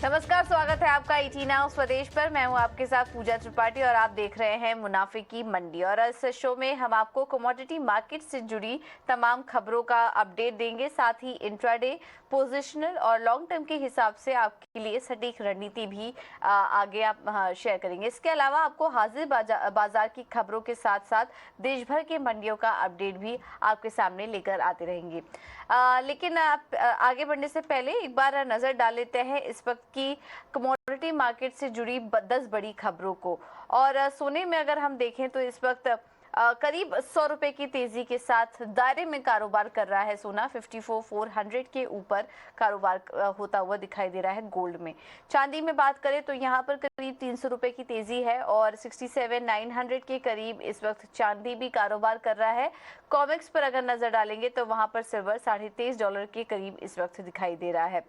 नमस्कार, स्वागत है आपका ईटी नाउ स्वदेश पर। मैं हूं आपके साथ पूजा त्रिपाठी और आप देख रहे हैं मुनाफे की मंडी। और इस शो में हम आपको कमोडिटी मार्केट से जुड़ी तमाम खबरों का अपडेट देंगे, साथ ही इंट्राडे, पोजिशनल और लॉन्ग टर्म के हिसाब से आपके लिए सटीक रणनीति भी आगे आप शेयर करेंगे। इसके अलावा आपको हाजिर बाजार की खबरों के साथ साथ देश भर के मंडियों का अपडेट भी आपके सामने लेकर आते रहेंगे। लेकिन आप आगे बढ़ने से पहले एक बार नजर डाल लेते हैं इस वक्त की कमोडिटी मार्केट से जुड़ी 10 बड़ी खबरों को। और सोने में अगर हम देखें तो इस वक्त करीब 100 रुपए की तेजी के साथ दायरे में कारोबार कर रहा है सोना। 54,400 के ऊपर कारोबार होता हुआ दिखाई दे रहा है गोल्ड में। चांदी में बात करें तो यहाँ पर करीब 300 रुपए की तेजी है और 67,900 के करीब इस वक्त चांदी भी कारोबार कर रहा है। कॉमेक्स पर अगर नजर डालेंगे तो वहां पर सिल्वर $23.5 के करीब इस वक्त दिखाई दे रहा है।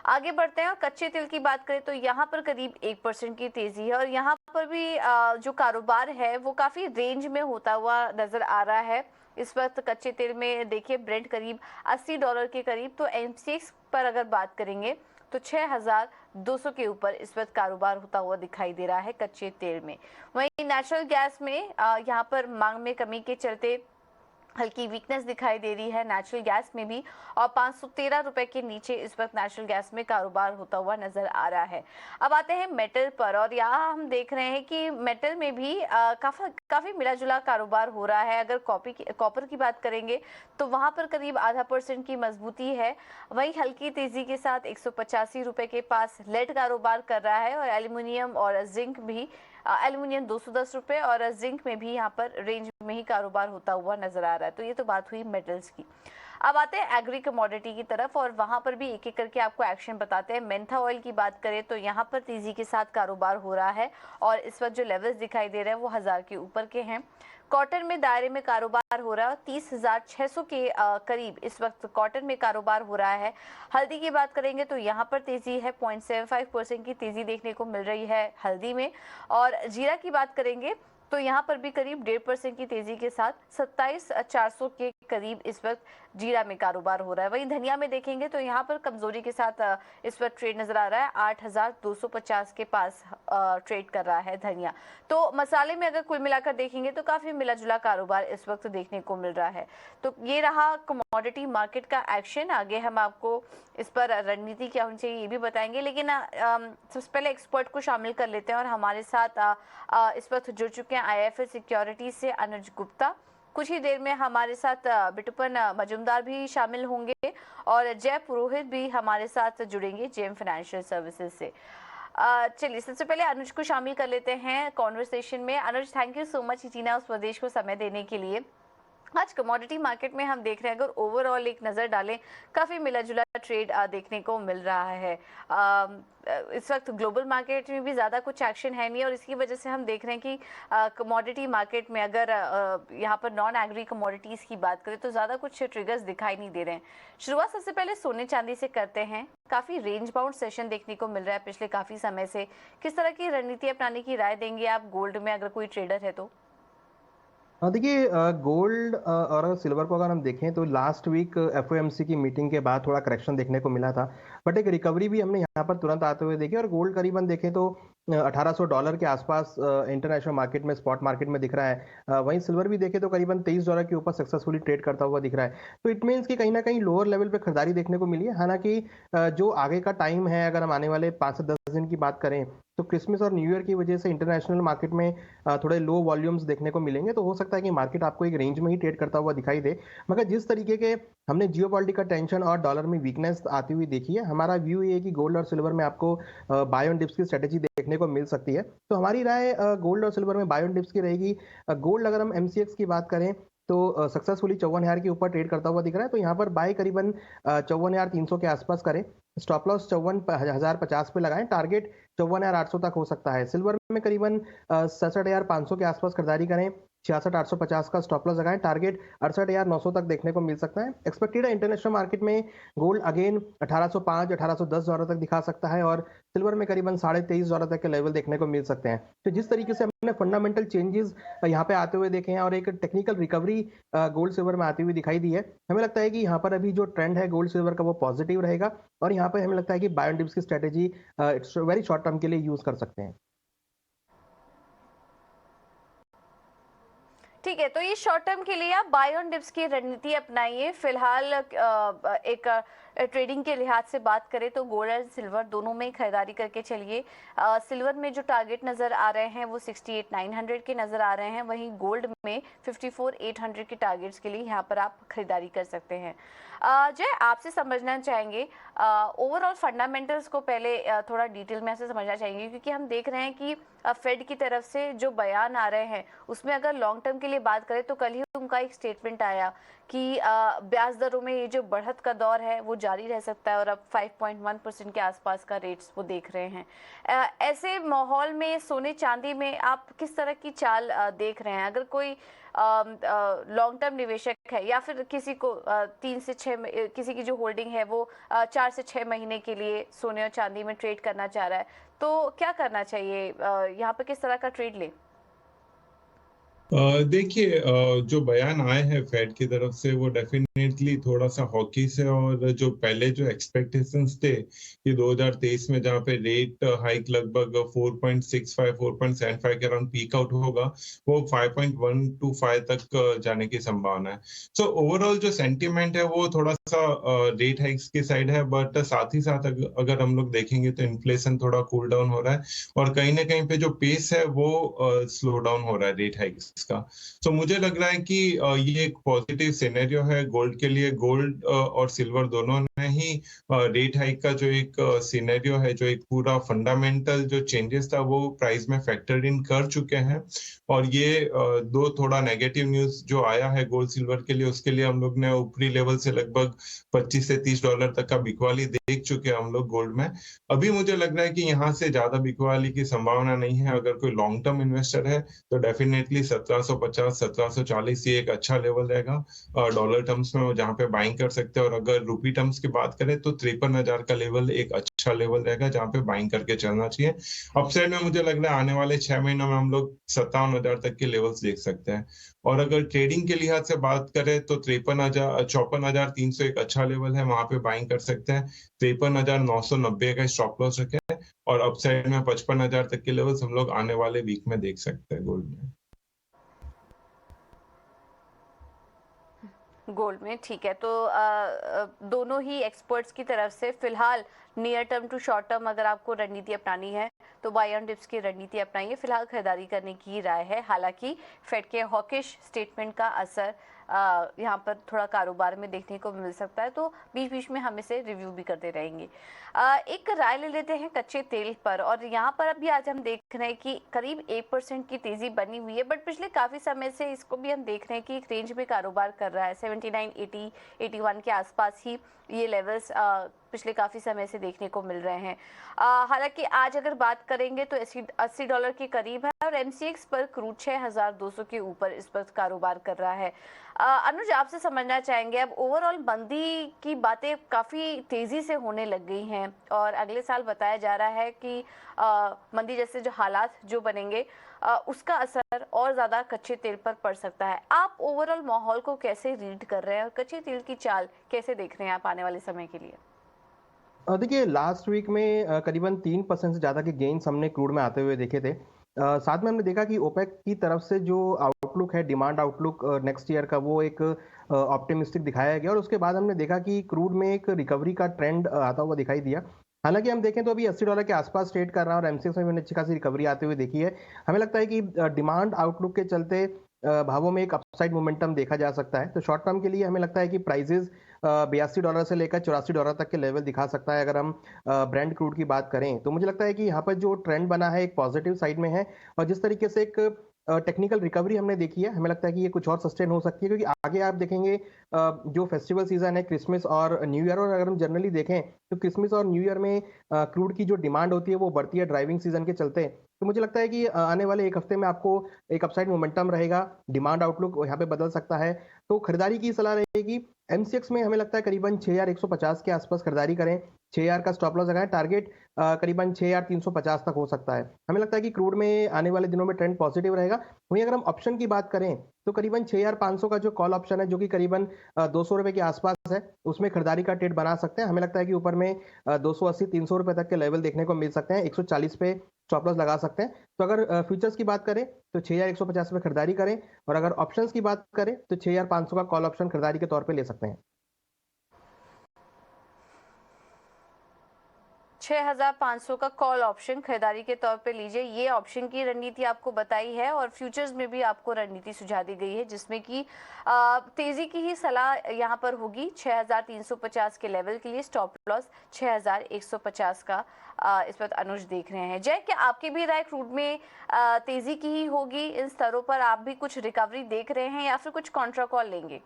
आगे बढ़ते हैं और कच्चे तेल की बात करें तो यहाँ पर करीब 1% की तेजी है और यहाँ पर भी जो कारोबार है वो काफी रेंज में होता हुआ नजर आ रहा है। इस वक्त कच्चे तेल में देखिए ब्रेंट करीब $80 के करीब, तो एमसीएक्स पर अगर बात करेंगे तो 6,200 के ऊपर इस वक्त कारोबार होता हुआ दिखाई दे रहा है कच्चे तेल में। वहीं नेचुरल गैस में यहाँ पर मांग में कमी के चलते हल्की वीकनेस दिखाई दे रही है नेचुरल गैस में भी, और 513 रुपए के नीचे इस वक्त नेचुरल गैस में कारोबार होता हुआ नजर आ रहा है। अब आते हैं मेटल पर और यहाँ हम देख रहे हैं कि मेटल में भी काफी मिला जुला कारोबार हो रहा है। अगर कॉपर की बात करेंगे तो वहां पर करीब ½ % की मजबूती है। वहीं हल्की तेजी के साथ 185 रुपए के पास लेड कारोबार कर रहा है और एल्यूमिनियम और जिंक भी, एल्यूमिनियम 210 रुपए और जिंक में भी यहाँ पर रेंज में ही कारोबार होता हुआ नजर आ रहा है। तो ये तो बात हुई मेटल्स की। अब आते हैं एग्री कमोडिटी की तरफ और वहां पर भी एक एक करके आपको एक्शन बताते हैं। मेंथा ऑयल की बात करें तो यहाँ पर तेजी के साथ कारोबार हो रहा है और इस वक्त जो लेवल्स दिखाई दे रहे हैं वो 1000 के ऊपर के हैं। कॉटन में दायरे में कारोबार हो रहा है 30,600 के करीब इस वक्त कॉटन में कारोबार हो रहा है। हल्दी की बात करेंगे तो यहाँ पर तेजी है 0.75% की तेजी देखने को मिल रही है हल्दी में। और जीरा की बात करेंगे तो यहाँ पर भी करीब 1.5% की तेजी के साथ 27,400 के करीब इस वक्त जीरा में कारोबार हो रहा है। वहीं धनिया में देखेंगे तो यहाँ पर कमजोरी के साथ इस वक्त ट्रेड नजर आ रहा है 8,250 के पास ट्रेड कर रहा है धनिया। तो मसाले में अगर कुल मिलाकर देखेंगे तो काफी मिला जुला कारोबार इस वक्त देखने को मिल रहा है। तो ये रहा कमोडिटी मार्केट का एक्शन। आगे हम आपको इस पर रणनीति क्या होनी चाहिए ये भी बताएंगे, लेकिन सबसे पहले एक्सपर्ट को शामिल कर लेते हैं और हमारे साथ इस वक्त जुड़ चुके हैं IIFL सिक्योरिटी से अनुज गुप्ता। कुछ ही देर में हमारे साथ बिटुपन मजुमदार भी शामिल होंगे और जय पुरोहित भी हमारे साथ जुड़ेंगे जेएम फाइनेंशियल सर्विसेज से। चलिए सबसे पहले अनुज को शामिल कर लेते हैं कॉन्वर्सेशन में। Anuj, thank you so much ET now Swadesh को समय देने के लिए। आज कमोडिटी मार्केट में हम देख रहे हैं, अगर ओवरऑल एक नज़र डालें, काफ़ी मिला जुला ट्रेड देखने को मिल रहा है। इस वक्त ग्लोबल मार्केट में भी ज़्यादा कुछ एक्शन है नहीं और इसकी वजह से हम देख रहे हैं कि कमोडिटी मार्केट में अगर यहाँ पर नॉन एग्री कमोडिटीज़ की बात करें तो ज़्यादा कुछ ट्रिगर्स दिखाई नहीं दे रहे हैं। शुरुआत सबसे पहले सोने चांदी से करते हैं। काफ़ी रेंज बाउंड सेशन देखने को मिल रहा है पिछले काफ़ी समय से। किस तरह की रणनीति अपनाने की राय देंगे आप गोल्ड में, अगर कोई ट्रेडर है तो? हाँ, देखिए गोल्ड और सिल्वर को अगर हम देखें तो लास्ट वीक एफओएमसी की मीटिंग के बाद थोड़ा करेक्शन देखने को मिला था, बट एक रिकवरी भी हमने यहाँ पर तुरंत आते हुए देखी और गोल्ड करीबन देखें तो $1,800 के आसपास इंटरनेशनल मार्केट में, स्पॉट मार्केट में दिख रहा है। वहीं सिल्वर भी देखें तो करीबन $23 के ऊपर सक्सेसफुली ट्रेड करता हुआ दिख रहा है। तो इट मीन्स कि कहीं ना कहीं लोअर लेवल पे खरीदारी देखने को मिली है। हालांकि जो आगे का टाइम है, अगर हम आने वाले 5 से 10 दिन की बात करें तो क्रिसमस और न्यू ईयर की वजह से इंटरनेशनल मार्केट में थोड़े लो वॉल्यूम्स देखने को मिलेंगे, तो हो सकता है कि मार्केट आपको एक रेंज में ही ट्रेड करता हुआ दिखाई दे। मगर जिस तरीके के हमने जियोपॉलिटिकल टेंशन और डॉलर में वीकनेस आती हुई देखी है, हमारा व्यू ये है कि गोल्ड और सिल्वर में आपको बाय ऑन डिप्स की स्ट्रेटेजी देखने को मिल सकती है। तो हमारी राय गोल्ड और सिल्वर में बाय ऑन डिप्स की रहेगी। गोल्ड अगर हम एमसीएक्स की बात करें तो सक्सेसफुली 54,000 के ऊपर ट्रेड करता हुआ दिख रहा है, तो यहाँ पर बाय करीबन 54,300 के आसपास करें। स्टॉप लॉस 54,050 पे लगाएं, टारगेट 54,800 तक हो सकता है। सिल्वर में करीबन 67,500 के आसपास खरीदारी करें, 66,850 का स्टॉप लॉस लगाएं, टारगेट 68,900 तक देखने को मिल सकता है। एक्सपेक्टेड है इंटरनेशनल मार्केट में गोल्ड अगेन 1805 $1810 तक दिखा सकता है और सिल्वर में करीबन $23,500 तक के लेवल देखने को मिल सकते हैं। तो जिस तरीके से हमने ने फंडामेंटल चेंजेस यहाँ पे आते हुए देखे हैं और एक टेक्निकल रिकवरी गोल्ड सिल्वर में आती हुई दिखाई दी है। हमें लगता है कि यहाँ पर अभी जो ट्रेंड है गोल्ड सिल्वर का वो पॉजिटिव रहेगा और यहाँ पे हमें लगता है कि बाय ऑन डिप्स की स्ट्रेटेजी वेरी शॉर्ट टर्म के लिए यूज कर सकते हैं। ठीक है, तो ये शॉर्ट टर्म के लिए आप बाय ऑन डिप्स की रणनीति अपनाइए। फिलहाल एक ट्रेडिंग के लिहाज से बात करें तो गोल्ड एंड सिल्वर दोनों में खरीदारी करके चलिए। सिल्वर में जो टारगेट नज़र आ रहे हैं वो 68,900 के नज़र आ रहे हैं, वहीं गोल्ड में 54,800 के टारगेट्स के लिए यहाँ पर आप खरीदारी कर सकते हैं। जय, आपसे समझना चाहेंगे ओवरऑल फंडामेंटल्स को पहले थोड़ा डिटेल में ऐसे समझना चाहेंगे, क्योंकि हम देख रहे हैं कि फेड की तरफ से जो बयान आ रहे हैं उसमें अगर लॉन्ग टर्म के लिए बात करें तो कल ही उनका एक स्टेटमेंट आया कि ब्याज दरों में ये जो बढ़त का दौर है वो जारी रह सकता है और अब 5.1% के आसपास का रेट्स वो देख रहे हैं। ऐसे माहौल में सोने चांदी में आप किस तरह की चाल देख रहे हैं? अगर कोई लॉन्ग टर्म निवेशक है या फिर किसी को 3 से 6 किसी की जो होल्डिंग है वो 4 से 6 महीने के लिए सोने और चांदी में ट्रेड करना चाह रहा है, तो क्या करना चाहिए? यहाँ पे किस तरह का ट्रेड ले? देखिए, जो बयान आए हैं फेड की तरफ से वो डेफिनेटली थोड़ा सा हॉकिश है और जो पहले जो एक्सपेक्टेशंस थे कि 2023 में जहाँ पे रेट हाइक लगभग 4.65 4.75 के अराउंड पीक आउट होगा, वो 5.125 तक जाने की संभावना है। सो ओवरऑल जो सेंटीमेंट है वो थोड़ा सा रेट हाइक्स की साइड है, बट साथ ही साथ अगर हम लोग देखेंगे तो इन्फ्लेशन थोड़ा कूल डाउन हो रहा है और कहीं ना कहीं पे जो पेस है वो स्लो डाउन हो रहा है रेट हाइक्स का। तो मुझे लग रहा है कि ये एक पॉजिटिव सिनेरियो है गोल्ड के लिए। गोल्ड और सिल्वर दोनों ने ही रेट हाइक का जो एक सिनेरियो है, जो एक पूरा फंडामेंटल जो चेंजेस था वो प्राइस में फैक्टर्ड इन कर चुके हैं। और ये दो थोड़ा नेगेटिव न्यूज जो आया है गोल्ड सिल्वर के लिए, उसके लिए हम लोग ने ऊपरी लेवल से लगभग 25 से 30 डॉलर तक का बिकवाली देख चुके हैं हम लोग गोल्ड में। अभी मुझे लग रहा है कि यहाँ से ज्यादा बिकवाली की संभावना नहीं है। अगर कोई लॉन्ग टर्म इन्वेस्टर है तो डेफिनेटली 1750 1740 ये एक अच्छा लेवल रहेगा डॉलर टर्म्स में, जहाँ पे बाइंग कर सकते हैं। और अगर रुपी टर्म्स की बात करें तो 53,000 का लेवल एक अच्छा लेवल रहेगा जहाँ पे बाइंग करके चलना चाहिए। अपसाइड में मुझे लग रहा है आने वाले 6 महीनों में हम लोग 57,000 तक के लेवल्स देख सकते हैं। और अगर ट्रेडिंग के लिहाज से बात करें तो 54,300 एक अच्छा लेवल है, वहां पे बाइंग कर सकते हैं। 53,990 का स्टॉप लॉस रखे और अपसाइड में 55,000 तक के लेवल्स हम लोग आने वाले वीक में देख सकते हैं गोल्ड में। गोल्ड में ठीक है, तो दोनों ही एक्सपर्ट्स की तरफ से फिलहाल near term to short term अगर आपको रणनीति अपनानी है तो बाय ऑन डिप्स की रणनीति अपनाइए। फिलहाल खरीदारी करने की राय है, हालांकि फेड के हॉकिश स्टेटमेंट का असर यहाँ पर थोड़ा कारोबार में देखने को मिल सकता है, तो बीच बीच में हम इसे रिव्यू भी करते रहेंगे। एक राय ले लेते हैं कच्चे तेल पर, और यहाँ पर अभी आज हम देख रहे हैं कि करीब 1% की तेजी बनी हुई है, बट पिछले काफ़ी समय से इसको भी हम देख रहे हैं कि एक रेंज में कारोबार कर रहा है। 79, 80, 81 के आसपास ही ये लेवल्स पिछले काफ़ी समय से देखने को मिल रहे हैं। हालांकि आज अगर बात करेंगे तो $80 के करीब है और MCX पर क्रूड 6,200 के ऊपर इस वक्त कारोबार कर रहा है। अनुज, आपसे समझना चाहेंगे, अब ओवरऑल मंदी की बातें काफ़ी तेज़ी से होने लग गई हैं और अगले साल बताया जा रहा है कि मंदी जैसे जो हालात जो बनेंगे उसका असर और ज़्यादा कच्चे तेल पर पड़ सकता है। आप ओवरऑल माहौल को कैसे रीड कर रहे हैं और कच्चे तेल की चाल कैसे देख रहे हैं आप आने वाले समय के लिए? देखिए, लास्ट वीक में करीबन 3% से ज़्यादा के गेन्स हमने क्रूड में आते हुए देखे थे। साथ में हमने देखा कि ओपेक की तरफ से जो आउटलुक है, डिमांड आउटलुक नेक्स्ट ईयर का, वो एक ऑप्टिमिस्टिक दिखाया गया और उसके बाद हमने देखा कि क्रूड में एक रिकवरी का ट्रेंड आता हुआ दिखाई दिया। हालांकि हम देखें तो अभी $80 के आसपास ट्रेड कर रहा है और MCX में मैंने अच्छी खासी रिकवरी आते हुए देखी है। हमें लगता है कि डिमांड आउटलुक के चलते भावों में एक अपसाइड मोमेंटम देखा जा सकता है। तो शॉर्ट टर्म के लिए हमें लगता है कि प्राइजेज $82 से लेकर $84 तक के लेवल दिखा सकता है। अगर हम ब्रेंट क्रूड की बात करें तो मुझे लगता है कि यहाँ पर जो ट्रेंड बना है एक पॉजिटिव साइड में है और जिस तरीके से एक टेक्निकल रिकवरी हमने देखी है, हमें लगता है कि ये कुछ और सस्टेन हो सकती है, क्योंकि आगे आप देखेंगे जो फेस्टिवल सीजन है क्रिसमस और न्यू ईयर, और अगर हम जनरली देखें तो क्रिसमस और न्यू ईयर में क्रूड की जो डिमांड होती है वो बढ़ती है ड्राइविंग सीजन के चलते। तो मुझे लगता है कि आने वाले एक हफ्ते में आपको एक अपसाइड मोमेंटम रहेगा, डिमांड आउटलुक यहाँ पे बदल सकता है। तो खरीदारी की सलाह रहेगी MCX में, हमें लगता है करीबन 6,150 के आसपास खरीदारी करें। 6000 का स्टॉप लॉस लगाएं, टारगेट करीबन 6350 तक हो सकता है। हमें लगता है कि क्रूड में आने वाले दिनों में ट्रेंड पॉजिटिव रहेगा। वहीं अगर हम ऑप्शन की बात करें तो करीबन 6500 का जो कॉल ऑप्शन है जो कि करीबन 200 रुपए के आसपास है, उसमें खरीदारी का ट्रेड बना सकते हैं। हमें लगता है कि ऊपर में 280-300 रुपए तक के लेवल देखने को मिल सकते हैं। 140 पे स्टॉप लॉस लगा सकते हैं। तो अगर फ्यूचर्स की बात करें तो 6150 पे खरीदारी करें, और अगर ऑप्शंस की बात करें तो 6500 का कॉल ऑप्शन खरीदारी के तौर पे ले सकते हैं। 6500 का कॉल ऑप्शन खरीदारी के तौर पे लीजिए, ये ऑप्शन की रणनीति आपको बताई है और फ्यूचर्स में भी आपको रणनीति सुझा दी गई है जिसमें कि तेजी की ही सलाह यहाँ पर होगी। 6350 के लेवल के लिए स्टॉप लॉस 6150 का इस वक्त अनुज देख रहे हैं। जय, क्या आपकी भी राय क्रूड में तेजी की ही होगी? इन स्तरों पर आप भी कुछ रिकवरी देख रहे हैं या फिर कुछ कॉन्ट्रा कॉल लेंगे?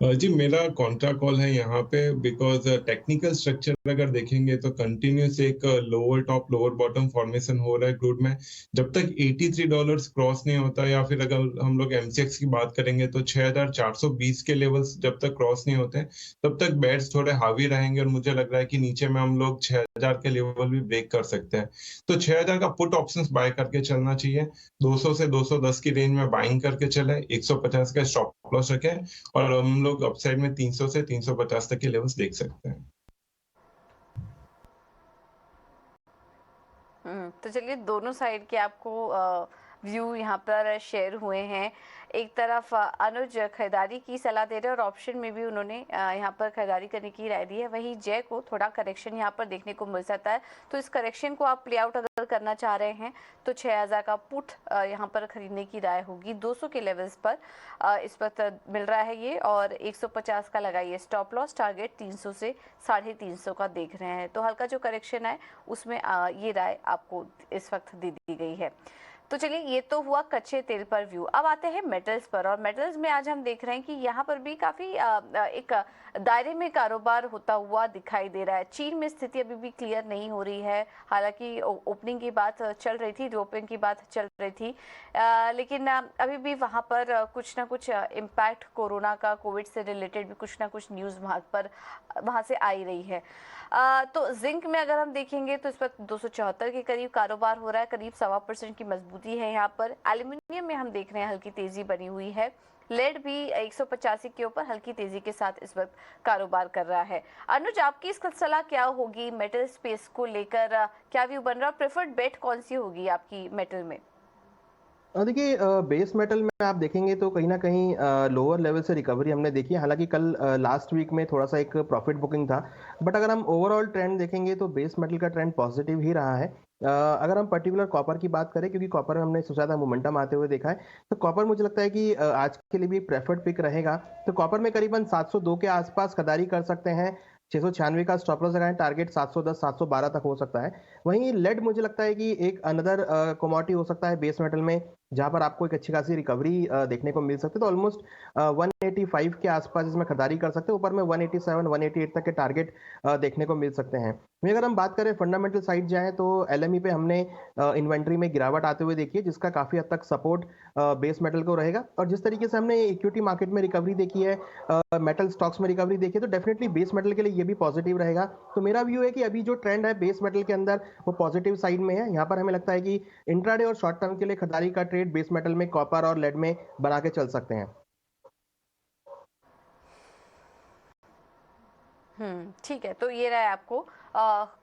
जी, मेरा कॉन्ट्रा कॉल है यहाँ पे, बिकॉज टेक्निकल स्ट्रक्चर अगर देखेंगे तो कंटिन्यूस एक lower top lower bottom formation हो रहा है क्रूड में। जब तक $83 क्रॉस नहीं होता, या फिर अगर हम लोग एमसीएक्स की बात करेंगे तो 6420 के लेवल्स जब तक क्रॉस नहीं होते तब तक बेट्स थोड़े हावी रहेंगे, और मुझे लग रहा है कि नीचे में हम लोग 6000 के लेवल भी ब्रेक कर सकते हैं। तो 6000 का पुट ऑप्शंस बाय करके चलना चाहिए। 200 से 210 की रेंज में बाइंग करके चले, 150 का स्टॉप लॉस रखें, और हम लोग अपसाइड में 300 से 350 तक के लेवल्स देख सकते हैं। तो चलिए, दोनों साइड के आपको व्यू यहाँ पर शेयर हुए हैं। एक तरफ अनुज खरीदारी की सलाह दे रहे हैं और ऑप्शन में भी उन्होंने यहाँ पर खरीदारी करने की राय दी है। वहीं जय को थोड़ा करेक्शन यहाँ पर देखने को मिल सकता है, तो इस करेक्शन को आप प्ले आउट अगर करना चाह रहे हैं तो 6000 का पुट यहाँ पर खरीदने की राय होगी। 200 के लेवल्स पर इस वक्त मिल रहा है ये, और 150 का लगाइए स्टॉप लॉस, टारगेट 300 से 350 का देख रहे हैं। तो हल्का जो करेक्शन है उसमें ये राय आपको इस वक्त दे दी गई है। तो चलिए, ये तो हुआ कच्चे तेल पर व्यू। अब आते हैं मेटल्स पर, और मेटल्स में आज हम देख रहे हैं कि यहाँ पर भी काफी एक दायरे में कारोबार होता हुआ दिखाई दे रहा है। चीन में स्थिति अभी भी क्लियर नहीं हो रही है, हालांकि ओपनिंग की बात चल रही थी, रीओपनिंग की बात चल रही थी, लेकिन अभी भी वहाँ पर कुछ ना कुछ इम्पैक्ट कोरोना का, कोविड से रिलेटेड भी कुछ ना कुछ न्यूज़ वहाँ से आ ही रही है। तो जिंक में अगर हम देखेंगे तो इस वक्त 274 के करीब कारोबार हो रहा है, करीब 1.25% की मजबूती है यहाँ पर। एल्यूमिनियम में हम देख रहे हैं हल्की तेजी बनी हुई है। लेड भी 185 के ऊपर हल्की तेजी के साथ इस वक्त कारोबार कर रहा है। अनुज, आपकी इस सलाह क्या होगी मेटल स्पेस को लेकर? क्या व्यू बन रहा है? प्रेफर्ड बेट कौन सी होगी आपकी मेटल में? देखिए, बेस मेटल में आप देखेंगे तो कहीं ना कहीं लोअर लेवल से रिकवरी हमने देखी है। हालांकि कल लास्ट वीक में थोड़ा सा एक प्रॉफिट बुकिंग था, बट अगर हम ओवरऑल ट्रेंड देखेंगे तो बेस मेटल का ट्रेंड पॉजिटिव ही रहा है। अगर हम पर्टिकुलर कॉपर की बात करें, क्योंकि कॉपर में हमने सबसे ज़्यादा मोमेंटम आते हुए देखा है, तो कॉपर मुझे लगता है कि आज के लिए भी प्रेफर्ड पिक रहेगा। तो कॉपर में करीबन 702 के आसपास खरीदारी कर सकते हैं। 696 का स्टॉप लॉस लगाएं, टारगेट 710 712 तक हो सकता है। वहीं लेड मुझे लगता है कि एक अनदर कमोडिटी हो सकता है बेस मेटल में, जहां पर आपको एक अच्छी खासी रिकवरी देखने को मिल सकती है। तो ऑलमोस्ट 185 के आसपास इसमें खरीदारी कर सकते हैं। ऊपर में 187 188 तक के टारगेट देखने को मिल सकते हैं। वहीं अगर हम बात करें फंडामेंटल साइड जाएं तो एलएमई पे हमने इन्वेंट्री में गिरावट आते हुए देखी है, जिसका काफी हद तक सपोर्ट बेस मेटल को रहेगा। और जिस तरीके से हमने इक्विटी मार्केट में रिकवरी देखी है, मेटल स्टॉक्स में रिकवरी देखी है, तो डेफिनेटली बेस मेटल के लिए ये भी पॉजिटिव रहेगा। तो मेरा व्यू है कि अभी जो ट्रेंड है बेस मेटल के अंदर वो पॉजिटिव साइड में है। यहाँ पर हमें लगता है कि इंट्राडे और शॉर्ट टर्म के लिए खरीदारी का ट्रेड बेस मेटल में कॉपर और लेड में बना के चल सकते हैं। ठीक है, तो ये रहा है आपको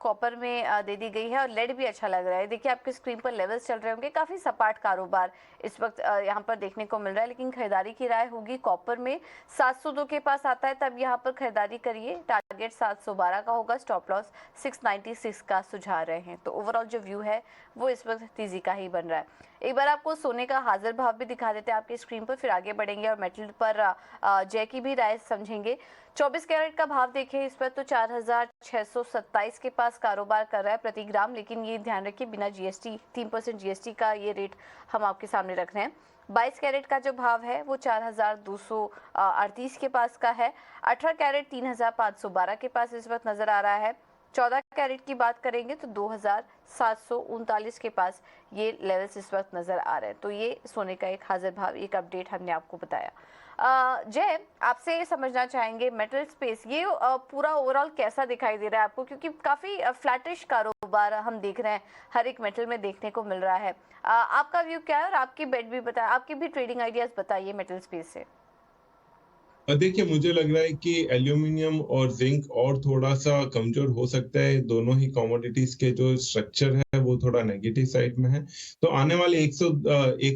कॉपर में दे दी गई है, और लेड भी अच्छा लग रहा है। देखिए, आपके स्क्रीन पर लेवल्स चल रहे होंगे, काफी सपाट कारोबार इस वक्त यहाँ पर देखने को मिल रहा है, लेकिन खरीदारी की राय होगी कॉपर में 702 के पास आता है तब यहाँ पर खरीदारी करिए। टारगेट 712 का होगा, स्टॉप लॉस 696 का सुझा रहे हैं। तो ओवरऑल जो व्यू है वो इस वक्त तेजी का ही बन रहा है। एक बार आपको सोने का हाजिर भाव भी दिखा देते हैं आपकी स्क्रीन पर, फिर आगे बढ़ेंगे और मेटल पर जय की भी राय समझेंगे। 24 कैरेट का भाव देखें इस पर तो 4627 के पास कारोबार कर रहा है प्रति ग्राम, लेकिन ये ध्यान रखिए बिना जीएसटी 3% जीएसटी का ये रेट हम आपके सामने रख रहे हैं। 22 कैरेट का जो भाव है वो 4238 के पास का है। 18 कैरेट 3512 के पास इस वक्त नजर आ रहा है। 14 कैरेट की बात करेंगे तो 2739 के पास ये लेवल्स इस वक्त नजर आ रहे हैं। तो ये सोने का एक हाजिर भाव, एक अपडेट हमने आपको बताया। जय, आपसे समझना चाहेंगे मेटल स्पेस ये पूरा ओवरऑल कैसा दिखाई दे रहा है आपको, क्योंकि काफी फ्लैटिश कारोबार हम देख रहे हैं हर एक मेटल में देखने को मिल रहा है। आपका व्यू क्या है और आपकी बेट भी बताएं, आपकी भी ट्रेडिंग आइडियाज बताइए मेटल स्पेस से। देखिए, मुझे लग रहा है कि एल्यूमिनियम और जिंक और थोड़ा सा कमजोर हो सकता है। दोनों ही कमोडिटीज के जो स्ट्रक्चर है वो थोड़ा नेगेटिव साइड में है। तो आने वाले 1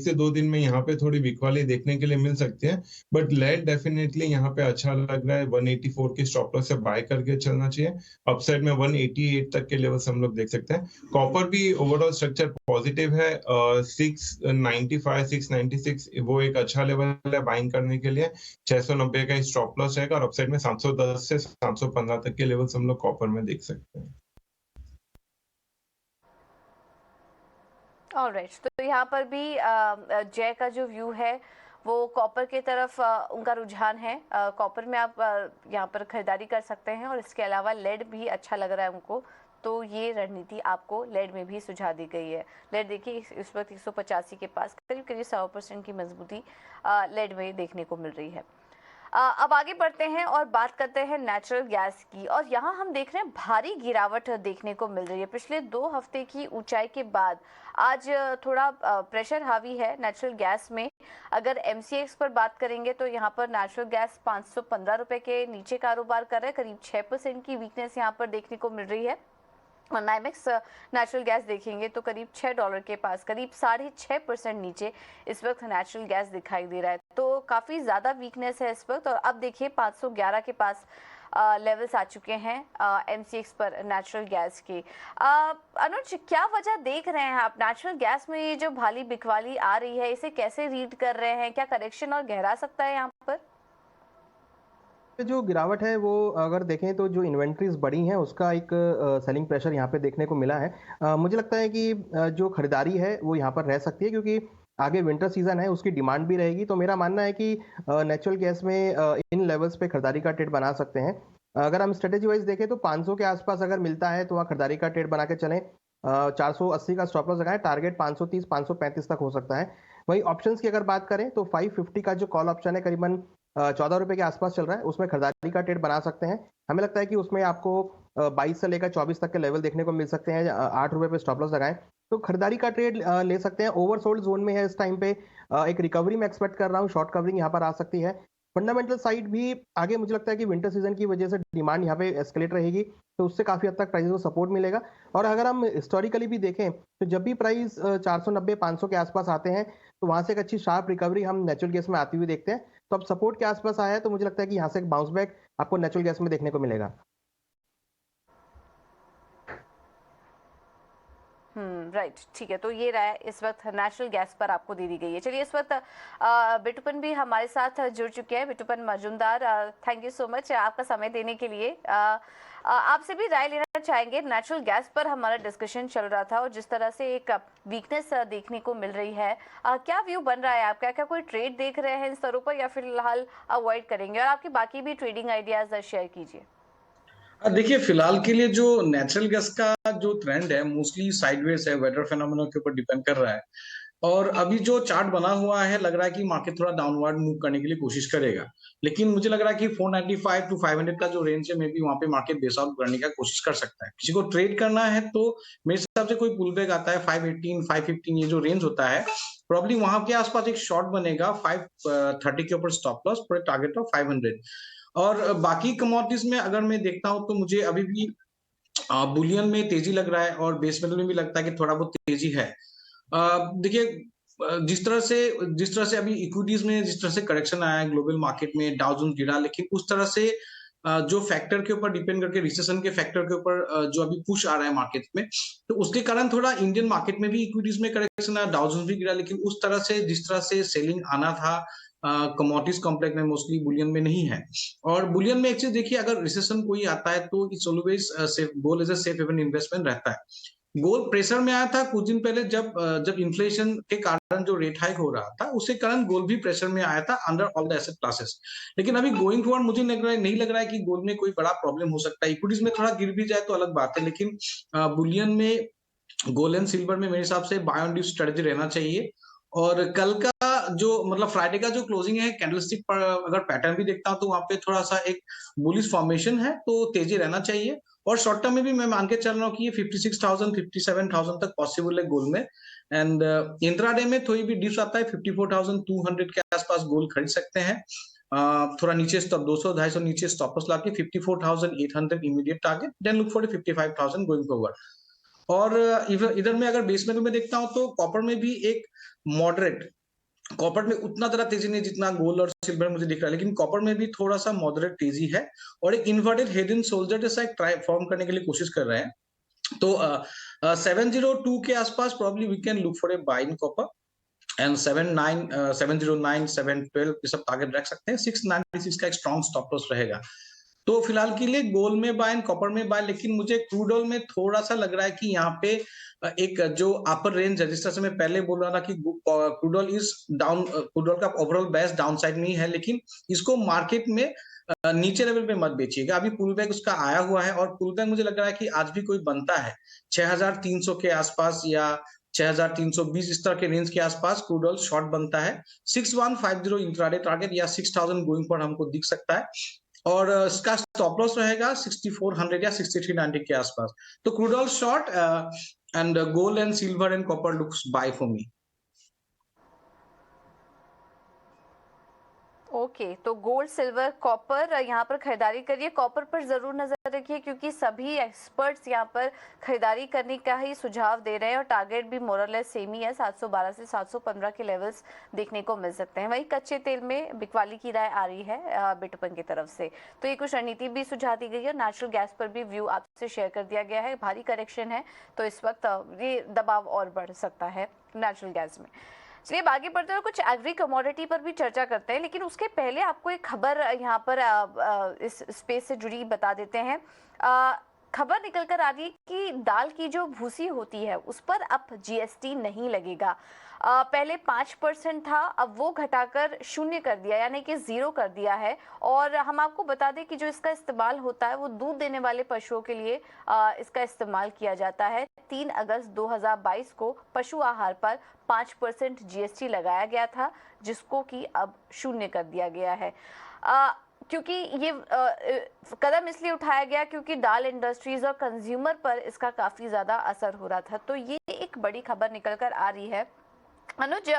से 2 दिन में यहाँ पे थोड़ी बिकवाली देखने के लिए मिल सकती है। बट लेड डेफिनेटली यहाँ पे अच्छा लग रहा है। 184 के स्टॉप लॉस से बाय करके चलना चाहिए। अपसाइड में 188 तक के लेवल्स हम लोग देख सकते हैं। कॉपर भी ओवरऑल स्ट्रक्चर पॉजिटिव है। 695 696 वो एक अच्छा लेवल है बाइंग करने के लिए। 690 का स्टॉप लॉस रहेगा और अपसाइड में 710 से 715 तक के लेवल्स हम लोग कॉपर में देख सकते हैं। ऑलराइट, तो यहाँ पर भी जय का जो व्यू है वो कॉपर की तरफ उनका रुझान है। कॉपर में आप यहाँ पर खरीदारी कर सकते हैं और इसके अलावा लेड भी अच्छा लग रहा है उनको, तो ये रणनीति आपको लेड में भी सुझा दी गई है। लेड देखिए इस वक्त 185 के पास करीब करीब 100% की मजबूती लेड में देखने को मिल रही है। अब आगे बढ़ते हैं और बात करते हैं नेचुरल गैस की, और यहाँ हम देख रहे हैं भारी गिरावट देखने को मिल रही है। पिछले 2 हफ्ते की ऊंचाई के बाद आज थोड़ा प्रेशर हावी है नेचुरल गैस में। अगर एमसीएक्स पर बात करेंगे तो यहाँ पर नेचुरल गैस 515 रुपए के नीचे कारोबार कर रहा है। करीब 6% की वीकनेस यहाँ पर देखने को मिल रही है। और नाइमेक्स नेचुरल गैस देखेंगे तो करीब $6 के पास, करीब 6.5% नीचे इस वक्त नेचुरल गैस दिखाई दे रहा है। तो काफ़ी ज़्यादा वीकनेस है इस वक्त। और अब देखिए 511 के पास लेवल्स आ चुके हैं एमसीएक्स पर नेचुरल गैस के। अनुज, क्या वजह देख रहे हैं आप नेचुरल गैस में ये जो भारी बिकवाली आ रही है, इसे कैसे रीड कर रहे हैं? क्या करेक्शन और गहरा सकता है यहाँ पर? जो गिरावट है वो अगर देखें तो जो इन्वेंट्रीज बढ़ी हैं उसका एक सेलिंग प्रेशर यहाँ पे देखने को मिला है। मुझे लगता है कि जो खरीदारी है वो यहाँ पर रह सकती है, क्योंकि आगे विंटर सीजन है, उसकी डिमांड भी रहेगी। तो मेरा मानना है कि नेचुरल गैस में इन लेवल्स पे खरीदारी का ट्रेड बना सकते हैं। अगर हम स्ट्रेटेजी वाइज देखें तो 500 के आसपास अगर मिलता है तो वहाँ खरीदारी का ट्रेड बना के चलें। 480 का स्टॉप लॉस लगाएं, टारगेट 530 535 तक हो सकता है। वही ऑप्शंस की अगर बात करें तो 550 का जो कॉल ऑप्शन है करीबन 14 रुपए के आसपास चल रहा है, उसमें खरीदारी का ट्रेड बना सकते हैं। हमें लगता है कि उसमें आपको 22 से लेकर 24 तक के लेवल देखने को मिल सकते हैं। 8 रुपए पे स्टॉप लॉस लगाएं तो खरीदारी का ट्रेड ले सकते हैं। ओवरसोल्ड जोन में है इस टाइम पे। एक रिकवरी में एक्सपेक्ट कर रहा हूँ, शॉर्ट कवरिंग यहाँ पर आ सकती है। फंडामेंटल साइड भी आगे मुझे लगता है कि विंटर सीजन की वजह से डिमांड यहाँ पे एस्केलेट रहेगी, तो उससे काफी हद तक प्राइस को सपोर्ट मिलेगा। और अगर हम हिस्टोरिकली भी देखें तो जब भी प्राइस 490 500 के आसपास आते हैं तो वहां से एक अच्छी शार्प रिकवरी हम नेचुरल गैस में आती हुई देखते हैं। तो अब सपोर्ट के आसपास आया है तो मुझे लगता है कि यहाँ से एक बाउंस बैक आपको नेचुरल गैस में देखने को मिलेगा। राइट, ठीक है। तो ये राय इस वक्त नेचुरल गैस पर आपको दे दी गई है। चलिए, इस वक्त बिटुपन भी हमारे साथ जुड़ चुके हैं। Bitupan Majumdar, thank you so much आपका समय देने के लिए। आपसे भी राय लेना चाहेंगे। नेचुरल गैस पर हमारा डिस्कशन चल रहा था और जिस तरह से एक वीकनेस देखने को मिल रही है, क्या व्यू बन रहा है आपका? क्या कोई ट्रेड देख रहे हैं इन स्तरों पर या फिलहाल अवॉइड करेंगे? और आपके बाकी भी ट्रेडिंग आइडियाज शेयर कीजिए। देखिए, फिलहाल के लिए जो नेचुरल गैस का जो ट्रेंड है मोस्टली साइडवेज है, वेदर फिनोमेना के ऊपर डिपेंड कर रहा है। और अभी जो चार्ट बना हुआ है लग रहा है कि मार्केट थोड़ा डाउनवर्ड मूव करने के लिए कोशिश करेगा। लेकिन मुझे लग रहा है कि 495 टू 500 का जो रेंज है, मे बी वहां पे मार्केट बेस आउट करने का कोशिश कर सकता है। किसी को ट्रेड करना है तो मेरे हिसाब से कोई पुल बैक आता है 518 515 ये जो रेंज होता है, प्रॉब्ली वहां के आसपास एक शॉर्ट बनेगा 530 के ऊपर stop loss for target of 500। और बाकी कमोडिटीज में अगर मैं देखता हूं तो मुझे अभी भी बुलियन में तेजी लग रहा है और बेस मेटल में भी लगता है कि थोड़ा बहुत तेजी है। देखिए, जिस तरह से अभी इक्विटीज में जिस तरह से करेक्शन आया है ग्लोबल मार्केट में, डाउ जोन्स गिरा, लेकिन उस तरह से जो फैक्टर के ऊपर डिपेंड करके रिसेशन के फैक्टर के ऊपर जो अभी पुश आ रहा है मार्केट में, तो उसके कारण थोड़ा इंडियन मार्केट में भी इक्विटीज में करेक्शन आया, डाउ जोन्स भी गिरा, लेकिन उस तरह से जिस तरह से सेलिंग आना था कमोडिटीज कॉम्प्लेक्स में मोस्टली बुलियन में नहीं है। और बुलियन में एक चीज देखिए, अगर रिसेशन कोई आता है तो it's always safe gold as a safe haven investment रहता है। गोल्ड प्रेशर में आया था कुछ दिन पहले जब इन्फ्लेशन के कारण जो रेट हाइक हो रहा था, उसके कारण गोल्ड भी प्रेशर में आया था under all the asset classes. लेकिन अभी गोइंग फॉरवर्ड मुझे नहीं लग रहा है कि गोल्ड में कोई बड़ा प्रॉब्लम हो सकता है। इक्विटीज में थोड़ा गिर भी जाए तो अलग बात है, लेकिन बुलियन में, गोल्ड एंड सिल्वर में मेरे हिसाब से बाय ऑन डिप स्ट्रेटजी रहना चाहिए। और कल का जो मतलब फ्राइडे का जो क्लोजिंग है कैंडलस्टिक पर अगर पैटर्न भी देखता हूँ तो वहां पे थोड़ा सा एक बुलिश फॉर्मेशन है, तो तेजी रहना चाहिए। और शॉर्ट टर्म में भी मैं मान के चल रहा हूँ कि ये 56,000 57,000 तक पॉसिबल है गोल्ड में। एंड इंट्राडे में थोड़ी भी डिप्स आता है 54,200 के आसपास गोल्ड खरीद सकते हैं। थोड़ा नीचे स्टॉप 200 250 नीचे स्टॉप लॉस लाके 54,800 immediate target, then look for 55,000 going forward. और इधर इधर में अगर बेस मेटल में देखता हूं तो कॉपर में भी एक मॉडरेट, कॉपर में उतना ज्यादा तेजी नहीं जितना गोल्ड और सिल्वर मुझे दिख रहा है, लेकिन कॉपर में भी थोड़ा सा मॉडरेट तेजी है और एक इन्वर्टेड हेड एंड शोल्डर जैसा एक ट्राई फॉर्म करने के लिए कोशिश कर रहे हैं। तो 702 के आसपास probably we can look for a buy in copper. And 709 712 ये सब टारगेट रख सकते हैं। 696 का एक स्ट्रॉन्ग स्टॉप लॉस रहेगा। तो फिलहाल के लिए गोल्ड में बाय, कॉपर में बाय, लेकिन मुझे क्रूड ऑयल में थोड़ा सा लग रहा है कि यहाँ पे एक जो अपर रेंज है, जिस तरह से मैं पहले बोल रहा था कि crude oil is down, crude oil का ओवरऑल बेस डाउन साइड में ही है, लेकिन इसको मार्केट में नीचे लेवल पे मत बेचिएगा। अभी पुल बैक उसका आया हुआ है और पुल बैक मुझे लग रहा है कि आज भी कोई बनता है 6,300 के आसपास या 6,320 इस तरह के रेंज के आसपास क्रूड ऑयल शॉर्ट बनता है। 6150 इंट्राडे टारगेट या 6,000 गोइंग पर हमको दिख सकता है। और इसका स्टॉप लॉस रहेगा 6400 या 6390 के आसपास। तो crude oil short and gold and silver and copper looks bye for me. Okay, तो गोल्ड, सिल्वर, कॉपर यहाँ पर खरीदारी करिए। कॉपर पर ज़रूर नज़र रखिए क्योंकि सभी एक्सपर्ट्स यहाँ पर खरीदारी करने का ही सुझाव दे रहे हैं और टारगेट भी मोरलेस सेम ही है। 712 से 715 के लेवल्स देखने को मिल सकते हैं। वहीं कच्चे तेल में बिकवाली की राय आ रही है बिटकॉइन की तरफ से, तो ये कुछ रणनीति भी सुझा दी गई है। नेचुरल गैस पर भी व्यू आपसे शेयर कर दिया गया है। भारी करेक्शन है तो इस वक्त ये दबाव और बढ़ सकता है नेचुरल गैस में। चलिए अब आगे बढ़ते हैं और कुछ एग्री कमोडिटी पर भी चर्चा करते हैं, लेकिन उसके पहले आपको एक खबर यहाँ पर इस स्पेस से जुड़ी बता देते हैं। खबर निकल कर आ रही है कि दाल की जो भूसी होती है उस पर अब जीएसटी नहीं लगेगा। पहले 5% था, अब वो घटाकर 0 कर दिया, यानी कि 0 कर दिया है। और हम आपको बता दें कि जो इसका इस्तेमाल होता है वो दूध देने वाले पशुओं के लिए इसका इस्तेमाल किया जाता है। 3 अगस्त 2022 को पशु आहार पर 5% जीएसटी लगाया गया था, जिसको कि अब 0 कर दिया गया है। क्योंकि ये कदम इसलिए उठाया गया क्योंकि दाल इंडस्ट्रीज और कंज्यूमर पर इसका काफ़ी ज़्यादा असर हो रहा था। तो ये एक बड़ी खबर निकल कर आ रही है। अनुज,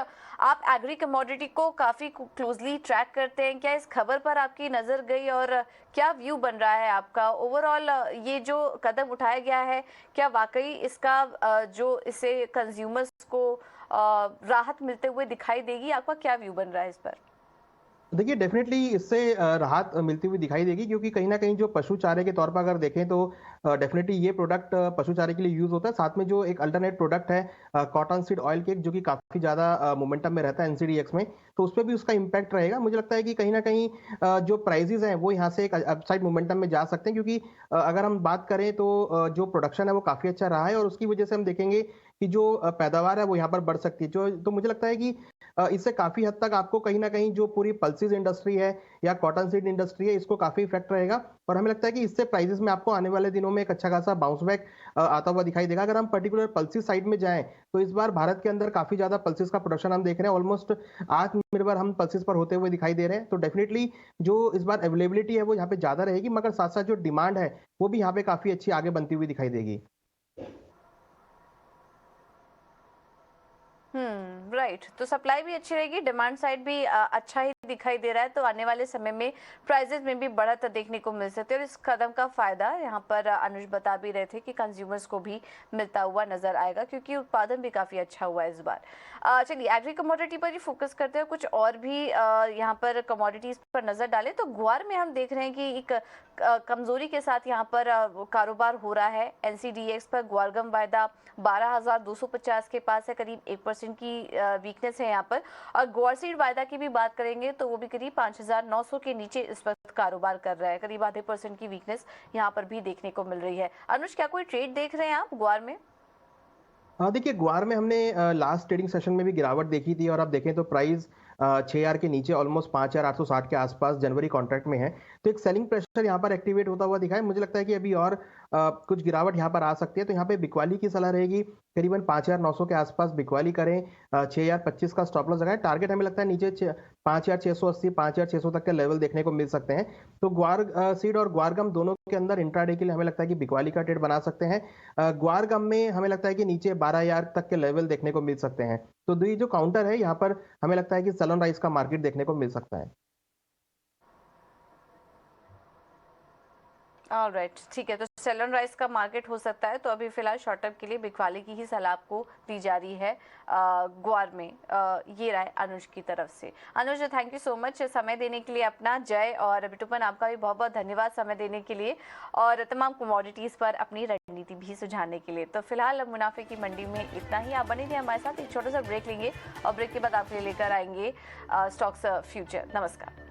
आप एग्री कमोडिटी को काफ़ी क्लोजली ट्रैक करते हैं, क्या इस खबर पर आपकी नज़र गई और क्या व्यू बन रहा है आपका ओवरऑल? ये जो कदम उठाया गया है, क्या वाकई इसका जो इससे कंज्यूमर्स को राहत मिलते हुए दिखाई देगी? आपका क्या व्यू बन रहा है इस पर? देखिए डेफिनेटली इससे राहत मिलती हुई दिखाई देगी, क्योंकि कहीं ना कहीं जो पशु चारे के तौर पर अगर देखें तो डेफिनेटली ये प्रोडक्ट पशु चारे के लिए यूज होता है। साथ में जो एक अल्टरनेट प्रोडक्ट है कॉटन सीड ऑयल केक, जो कि काफी ज्यादा मोमेंटम में रहता है एनसीडीएक्स में, तो उस पर भी उसका इम्पैक्ट रहेगा। मुझे लगता है कि कहीं ना कहीं जो प्राइजेस हैं वो यहाँ से एक अपसाइड मोमेंटम में जा सकते हैं, क्योंकि अगर हम बात करें तो जो प्रोडक्शन है वो काफी अच्छा रहा है और उसकी वजह से हम देखेंगे कि जो पैदावार है वो यहाँ पर बढ़ सकती है। जो तो मुझे लगता है कि इससे काफी हद तक आपको कहीं ना कहीं जो पूरी पल्सेस इंडस्ट्री है या कॉटन सीड इंडस्ट्री है, इसको काफी इफेक्ट रहेगा। और हमें लगता है कि इससे प्राइसेस में आपको आने वाले दिनों में एक अच्छा खासा बाउंस बैक आता हुआ दिखाई देगा। अगर हम पर्टिकुलर पल्सेस साइड में जाएं तो इस बार भारत के अंदर काफी ज्यादा पल्सेस का प्रोडक्शन हम देख रहे हैं। ऑलमोस्ट आत्मनिर्भर हम पल्सेस पर होते हुए दिखाई दे रहे हैं। तो डेफिनेटली जो इस बार अवेलेबिलिटी है वो यहाँ पे ज्यादा रहेगी, मगर साथ साथ जो डिमांड है वो भी यहाँ पे काफी अच्छी आगे बनती हुई दिखाई देगी। राइट, तो सप्लाई भी अच्छी रहेगी, डिमांड साइड भी अच्छा ही दिखाई दे रहा है। तो आने वाले समय में प्राइजेस में भी बढ़त देखने को मिल सकती है और इस कदम का फायदा यहाँ पर अनुज बता भी रहे थे कि कंज्यूमर्स को भी मिलता हुआ नजर आएगा, क्योंकि उत्पादन भी काफी अच्छा हुआ है इस बार। चलिए एग्री कमोडिटी पर ही फोकस करते हैं, कुछ और भी यहाँ पर कमोडिटीज पर नजर डालें तो गुआर में हम देख रहे हैं कि एक कमजोरी के साथ यहाँ पर कारोबार हो रहा है। एनसीडीएक्स पर ग्वारगम वायदा 12,250 के पास है, करीब 1% की वीकनेस है यहाँ पर। और ग्वारसीड वायदा की भी बात करेंगे तो वो भी करीब 5,900 के नीचे इस वक्त कारोबार कर रहा है, करीब आधे % की वीकनेस यहाँ पर भी देखने को मिल रही है। अनुज, क्या कोई ट्रेड देख रहे हैं आप ग्वार में? देखिए ग्वार में हमने लास्ट ट्रेडिंग सेशन में भी गिरावट देखी थी और आप देखें तो प्राइस 6,000 के नीचे ऑलमोस्ट 5,860 के आसपास जनवरी कॉन्ट्रैक्ट में है। तो एक सेलिंग प्रेशर यहाँ पर एक्टिवेट होता हुआ दिखा है। मुझे लगता है कि अभी और कुछ गिरावट यहाँ पर आ सकती है। तो यहाँ पे बिकवाली की सलाह रहेगी, करीबन 5,900 के आसपास बिकवाली करें, 6,025 का स्टॉप लॉस लगाएं। टारगेट हमें लगता है नीचे 5,680 5,600 तक के लेवल देखने को मिल सकते हैं। तो ग्वार सीड और ग्वारगम दोनों के अंदर इंट्राडे के लिए हमें लगता है कि बिकवाली का ट्रेड बना सकते हैं। ग्वारगम में हमें लगता है कि नीचे 12,000 तक के लेवल देखने को मिल सकते हैं। तो ये जो काउंटर है यहाँ पर हमें लगता है कि सलन राइस का मार्केट देखने को मिल सकता है। ऑलराइट, ठीक है। तो सेलन राइस का मार्केट हो सकता है। तो अभी फिलहाल शॉर्ट टर्म के लिए बिकवाली की ही सलाह आपको दी जा रही है ग्वार में। ये राय अनुज की तरफ से। अनुज, थैंक यू सो मच समय देने के लिए अपना। जय और बिटूपन, आपका भी बहुत बहुत धन्यवाद समय देने के लिए और तमाम कमोडिटीज़ पर अपनी रणनीति भी सुझाने के लिए। तो फिलहाल मुनाफे की मंडी में इतना ही। आप बने रहिए हमारे साथ, एक छोटा सा ब्रेक लेंगे और ब्रेक के बाद आपके लिए लेकर आएंगे स्टॉक्स फ्यूचर। नमस्कार।